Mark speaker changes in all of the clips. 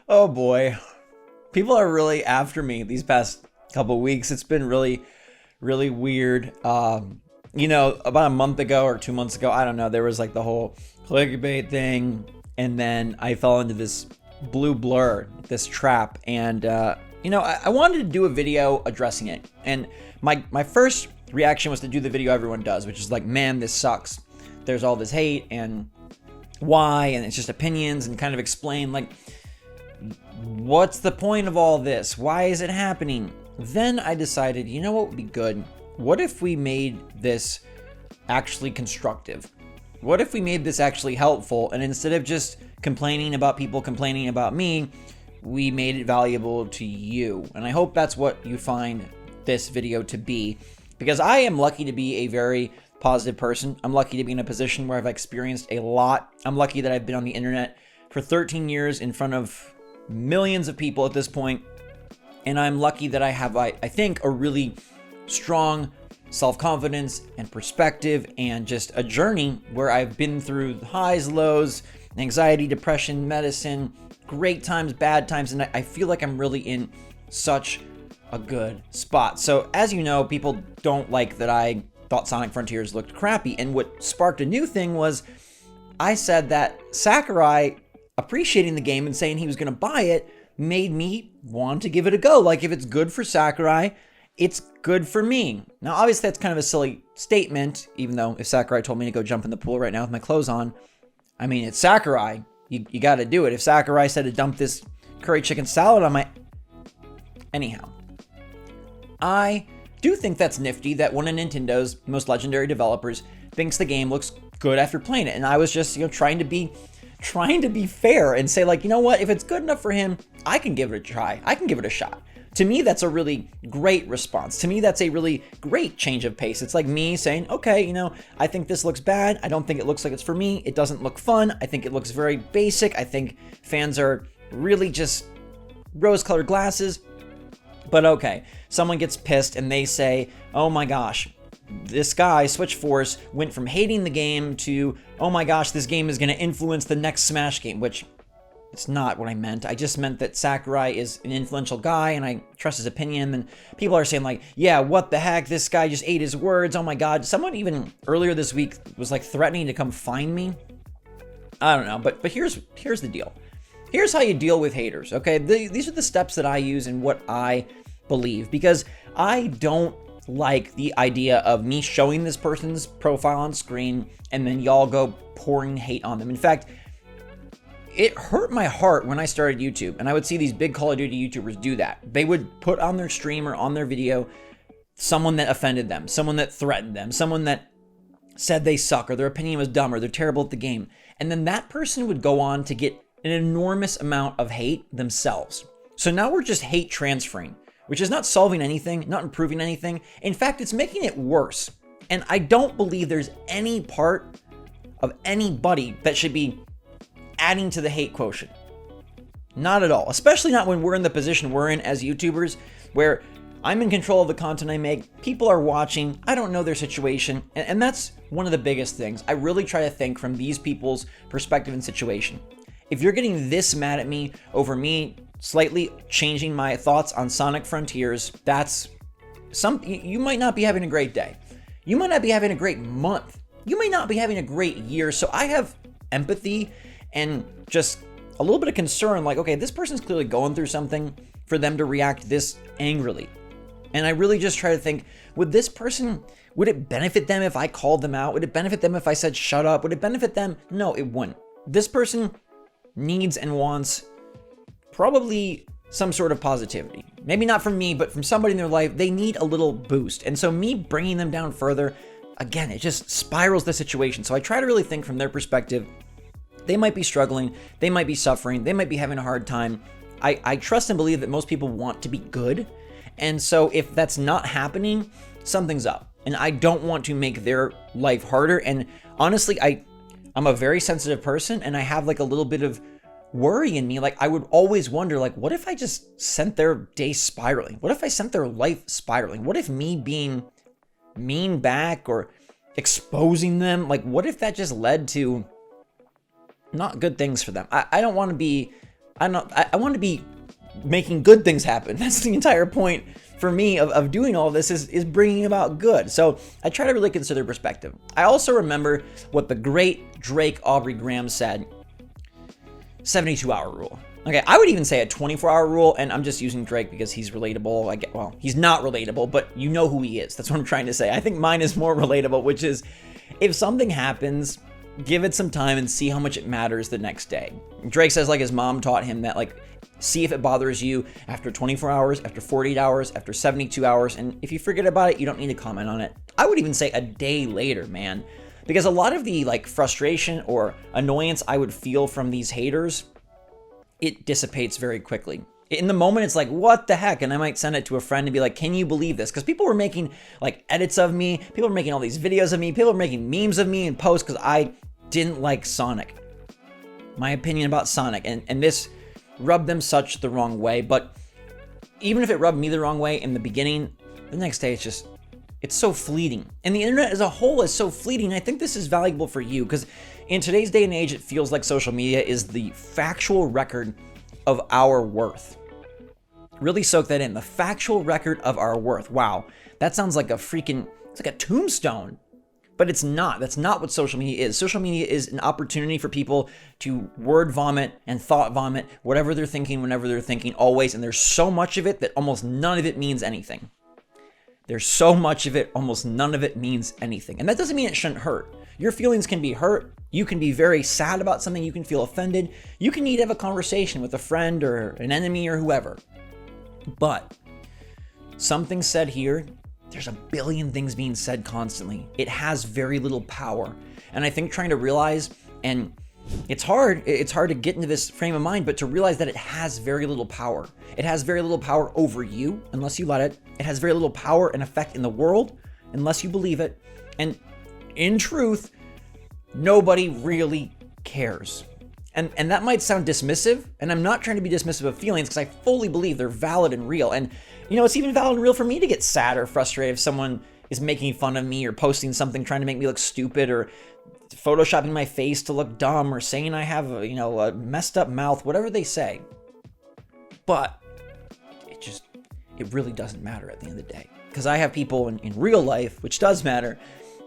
Speaker 1: Oh boy. People are really after me these past couple weeks. It's been really, really weird. About a month ago or 2 months ago, I don't know, there was like the whole clickbait thing. And then I fell into this blue blur, this trap. And, I wanted to do a video addressing it. And my first reaction was to do the video everyone does, which is like, man, this sucks. There's all this hate and why, and it's just opinions, and kind of explain like, what's the point of all this? Why is it happening? Then I decided, you know what would be good? What if we made this actually constructive? What if we made this actually helpful? And instead of just complaining about people complaining about me, we made it valuable to you. And I hope that's what you find this video to be, because I am lucky to be a very positive person. I'm lucky to be in a position where I've experienced a lot. I'm lucky that I've been on the internet for 13 years in front of millions of people at this point. And I'm lucky that I have, I think, a really strong self-confidence and perspective, and just a journey where I've been through highs, lows, anxiety, depression, medicine, great times, bad times, and I feel like I'm really in such a good spot. So as you know, people don't like that I thought Sonic Frontiers looked crappy, and what sparked a new thing was I said that Sakurai appreciating the game and saying he was going to buy it made me want to give it a go. Like, if it's good for Sakurai, it's good for me. Now, obviously, that's kind of a silly statement, even though if Sakurai told me to go jump in the pool right now with my clothes on, I mean, it's Sakurai. You got to do it. If Sakurai said to dump this curry chicken salad on my... Anyhow, I do think that's nifty that one of Nintendo's most legendary developers thinks the game looks good after playing it. And I was just, trying to be fair and say, like, you know what, if it's good enough for him, I can give it a try. I can give it a shot. To me, that's a really great response. To me, that's a really great change of pace. It's like me saying, okay, I think this looks bad. I don't think it looks like it's for me. It doesn't look fun. I think it looks very basic. I think fans are really just rose-colored glasses. But okay, someone gets pissed and they say, oh my gosh, this guy, SwitchForce, went from hating the game to, oh my gosh, this game is going to influence the next Smash game, which it's not what I meant. I just meant that Sakurai is an influential guy and I trust his opinion. And people are saying like, yeah, what the heck? This guy just ate his words. Oh my God. Someone even earlier this week was like threatening to come find me. I don't know, but here's the deal. Here's how you deal with haters, okay? These are the steps that I use and what I believe, because I don't like the idea of me showing this person's profile on screen and then y'all go pouring hate on them. In fact, it hurt my heart when I started YouTube and I would see these big Call of Duty YouTubers do that. They would put on their stream or on their video someone that offended them, someone that threatened them, someone that said they suck or their opinion was dumb or they're terrible at the game. And then that person would go on to get an enormous amount of hate themselves. So now we're just hate transferring, which is not solving anything, not improving anything. In fact, it's making it worse. And I don't believe there's any part of anybody that should be adding to the hate quotient. Not at all. Especially not when we're in the position we're in as YouTubers, where I'm in control of the content I make, people are watching, I don't know their situation, and that's one of the biggest things. I really try to think from these people's perspective and situation. If you're getting this mad at me over me slightly changing my thoughts on Sonic Frontiers, you might not be having a great day. You might not be having a great month. You might not be having a great year. So I have empathy and just a little bit of concern, like, okay, this person's clearly going through something for them to react this angrily. And I really just try to think, would it benefit them if I called them out? Would it benefit them if I said shut up? Would it benefit them? No, it wouldn't. This person needs and wants probably some sort of positivity. Maybe not from me, but from somebody in their life. They need a little boost. And so me bringing them down further, again, it just spirals the situation. So I try to really think from their perspective. They might be struggling. They might be suffering. They might be having a hard time. I trust and believe that most people want to be good. And so if that's not happening, something's up. And I don't want to make their life harder. And honestly, I'm a very sensitive person and I have like a little bit of worry in me. Like I would always wonder, like, what if I just sent their day spiraling? What if I sent their life spiraling? What if me being mean back or exposing them, like what if that just led to not good things for them. I don't want to be, I want to be making good things happen. That's the entire point for me of doing all of this is bringing about good. So I try to really consider perspective. I also remember what the great Drake Aubrey Graham said, 72-hour rule. Okay, I would even say a 24-hour rule, and I'm just using Drake because he's relatable. Well, he's not relatable, but you know who he is. That's what I'm trying to say. I think mine is more relatable, which is if something happens, give it some time and see how much it matters the next day. Drake says like his mom taught him that like, see if it bothers you after 24 hours, after 48 hours, after 72 hours, and if you forget about it, you don't need to comment on it. I would even say a day later, man, because a lot of the like frustration or annoyance I would feel from these haters, it dissipates very quickly. In the moment, it's like, what the heck? And I might send it to a friend and be like, can you believe this? Because people were making like edits of me. People were making all these videos of me. People were making memes of me and posts because I didn't like Sonic. My opinion about Sonic. And this rubbed them such the wrong way. But even if it rubbed me the wrong way in the beginning, the next day it's so fleeting. And the internet as a whole is so fleeting. I think this is valuable for you because in today's day and age, it feels like social media is the factual record of our worth. Really soak that in. The factual record of our worth. Wow. That sounds like it's like a tombstone. But it's not. That's not what social media is. Social media is an opportunity for people to word vomit and thought vomit, whatever they're thinking, whenever they're thinking, always. And there's so much of it that almost none of it means anything. There's so much of it, almost none of it means anything. And that doesn't mean it shouldn't hurt. Your feelings can be hurt. You can be very sad about something. You can feel offended. You can need to have a conversation with a friend or an enemy or whoever. But something said here, there's a billion things being said constantly. It has very little power. And I think trying to realize, and it's hard to get into this frame of mind, but to realize that it has very little power. It has very little power over you, unless you let it. It has very little power and effect in the world, unless you believe it. And in truth, nobody really cares. And that might sound dismissive, and I'm not trying to be dismissive of feelings because I fully believe they're valid and real. And, you know, it's even valid and real for me to get sad or frustrated if someone is making fun of me or posting something trying to make me look stupid or photoshopping my face to look dumb or saying I have a messed up mouth, whatever they say. But it really doesn't matter at the end of the day. Because I have people in real life, which does matter,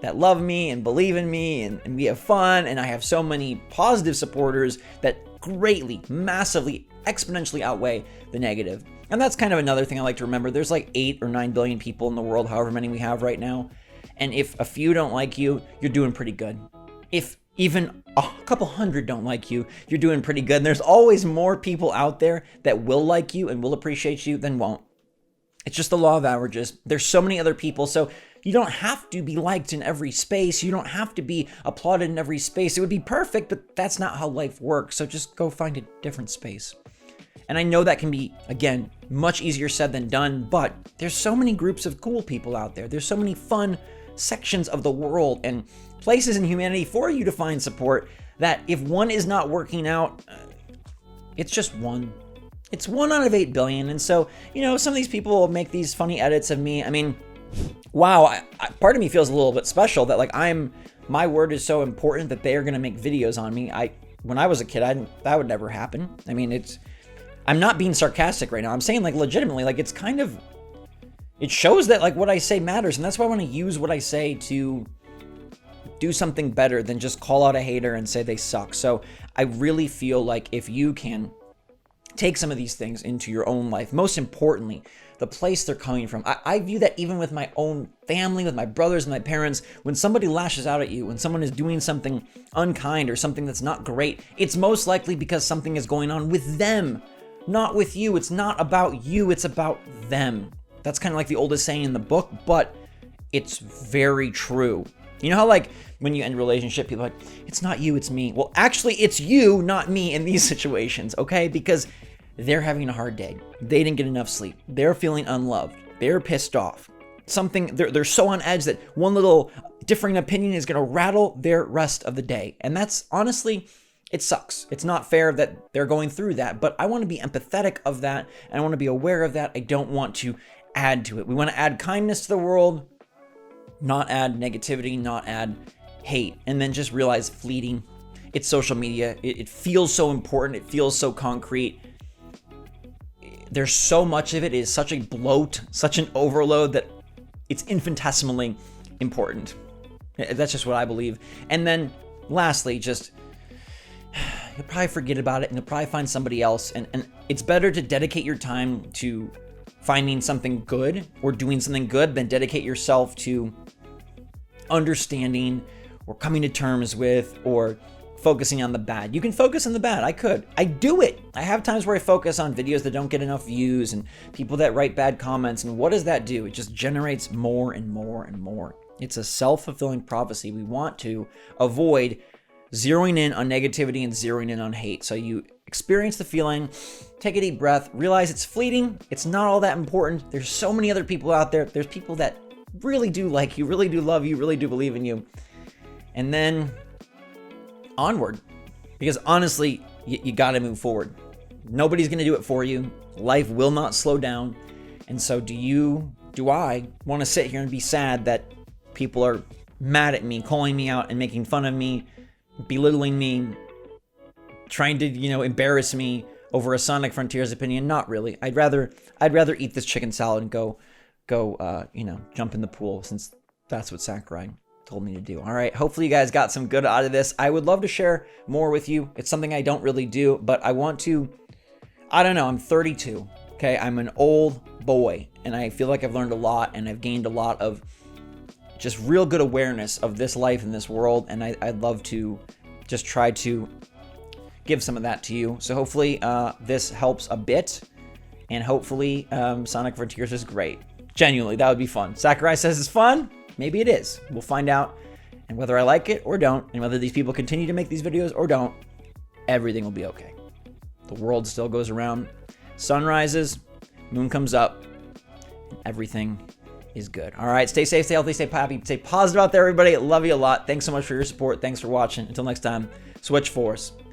Speaker 1: that love me and believe in me and we have fun. And I have so many positive supporters that greatly, massively, exponentially outweigh the negative. And that's kind of another thing I like to remember. There's like 8 or 9 billion people in the world, however many we have right now. And if a few don't like you, you're doing pretty good. If even a couple hundred don't like you, you're doing pretty good. And there's always more people out there that will like you and will appreciate you than won't. It's just the law of averages. There's so many other people. So you don't have to be liked in every space. You don't have to be applauded in every space. It would be perfect, but that's not how life works. So just go find a different space. And I know that can be, again, much easier said than done, but there's so many groups of cool people out there. There's so many fun sections of the world and places in humanity for you to find support that if one is not working out, it's just one. It's 1 out of 8 billion. And so, some of these people will make these funny edits of me. I mean, wow, part of me feels a little bit special that like my word is so important that they are going to make videos on me. When I was a kid, that would never happen. I mean, I'm not being sarcastic right now. I'm saying like legitimately, like it shows that like what I say matters. And that's why I want to use what I say to do something better than just call out a hater and say they suck. So I really feel like if you can take some of these things into your own life, most importantly, the place they're coming from. I view that even with my own family, with my brothers and my parents, when somebody lashes out at you, when someone is doing something unkind or something that's not great, it's most likely because something is going on with them, not with you. It's not about you, it's about them. That's kind of like the oldest saying in the book, but it's very true. You know how like when you end a relationship, people are like, it's not you, it's me. Well, actually, it's you, not me in these situations, okay? Because they're having a hard day. They didn't get enough sleep. They're feeling unloved. They're pissed off. They're so on edge that one little differing opinion is going to rattle their rest of the day. And that's honestly, it sucks. It's not fair that they're going through that, but I want to be empathetic of that. And I want to be aware of that. I don't want to add to it. We want to add kindness to the world, not add negativity, not add hate, and then just realize it's social media. It feels so important. It feels so concrete. There's so much of it. It is such a bloat, such an overload that it's infinitesimally important. That's just what I believe. And then lastly, just you'll probably forget about it and you'll probably find somebody else. And it's better to dedicate your time to finding something good or doing something good than dedicate yourself to understanding or coming to terms with or focusing on the bad. You can focus on the bad. I do it. I have times where I focus on videos that don't get enough views and people that write bad comments. And what does that do? It just generates more and more and more. It's a self-fulfilling prophecy. We want to avoid zeroing in on negativity and zeroing in on hate. So you experience the feeling, take a deep breath, realize it's fleeting. It's not all that important. There's so many other people out there. There's people that really do like you, really do love you, really do believe in you. And then onward, because honestly, you got to move forward. Nobody's going to do it for you. Life will not slow down. And so do I want to sit here and be sad that people are mad at me, calling me out and making fun of me, belittling me, trying to, embarrass me over a Sonic Frontiers opinion? Not really. I'd rather eat this chicken salad and go, jump in the pool, since that's what Sakurai told me to do. All right. Hopefully you guys got some good out of this. I would love to share more with you. It's something I don't really do, but I want to. I don't know. I'm 32. Okay. I'm an old boy and I feel like I've learned a lot and I've gained a lot of just real good awareness of this life and this world. And I'd love to just try to give some of that to you. So hopefully this helps a bit, and hopefully Sonic Frontiers is great. Genuinely, that would be fun. Sakurai says it's fun. Maybe it is. We'll find out. And whether I like it or don't, and whether these people continue to make these videos or don't, everything will be okay. The world still goes around. Sun rises, moon comes up, and everything is good. All right, stay safe, stay healthy, stay happy, stay positive out there, everybody. Love you a lot. Thanks so much for your support. Thanks for watching. Until next time, SwitchForce.